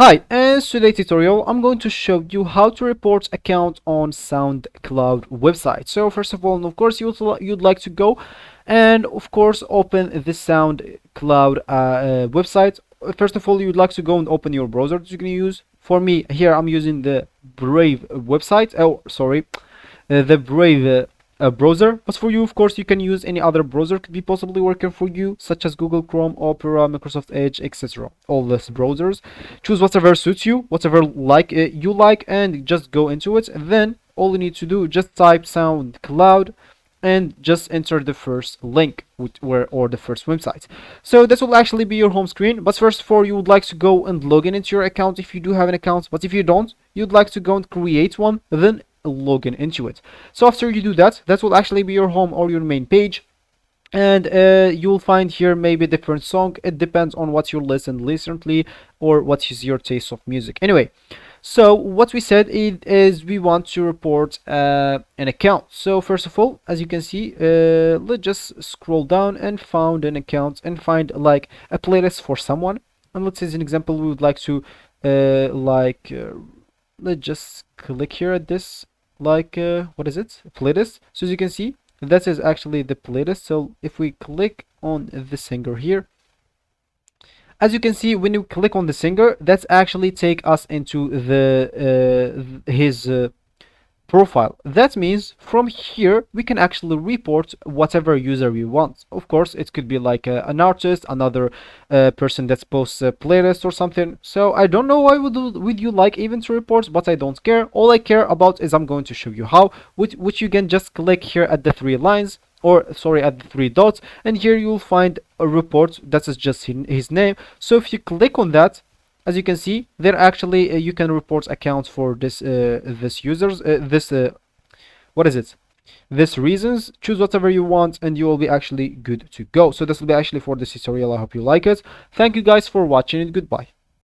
Hi, in today's tutorial, I'm going to show you how to report account on SoundCloud website. So first of all, of course, you'd like to go and of course open the SoundCloud website. First of all, you'd like to go and open your browser that you're going to use. For me, here I'm using the Brave website. Oh, sorry, the Brave browser. But for you, of course, you can use any other browser could be possibly working for you, such as Google Chrome, Opera, Microsoft Edge, etc. All these browsers. Choose whatever suits you, whatever you like, and just go into it. And then all you need to do, just type SoundCloud and just enter the first link or the first website. So this will actually be your home screen. But first of all, you would like to go and log in into your account if you do have an account. But if you don't, you'd like to go and create one, then log in into it. So after you do that, that will actually be your home or your main page. And you'll find here maybe different song. It depends on what you listened recently or what is your taste of music. Anyway, so what we said is we want to report an account. So first of all, as you can see, let's just scroll down and found an account and find like a playlist for someone. And let's say as an example, we would like to let's just click here at this what is it, playlist. So as you can see, that is actually the playlist. So if we click on the singer here, as you can see, when you click on the singer, that's actually take us into the his profile. That means from here we can actually report whatever user we want. Of course, it could be like an artist, another person that posts a playlist or something. So I don't know why would you like even to report, but I don't care. All I care about is I'm going to show you how, which you can just click here at the three lines, or sorry, at the three dots, and here you'll find a report that is just his name. So if you click on that, as you can see, there actually you can report accounts for this users what is it, this reasons. Choose whatever you want and you will be actually good to go. So this will be actually for this tutorial. I hope you like it. Thank you guys for watching and goodbye.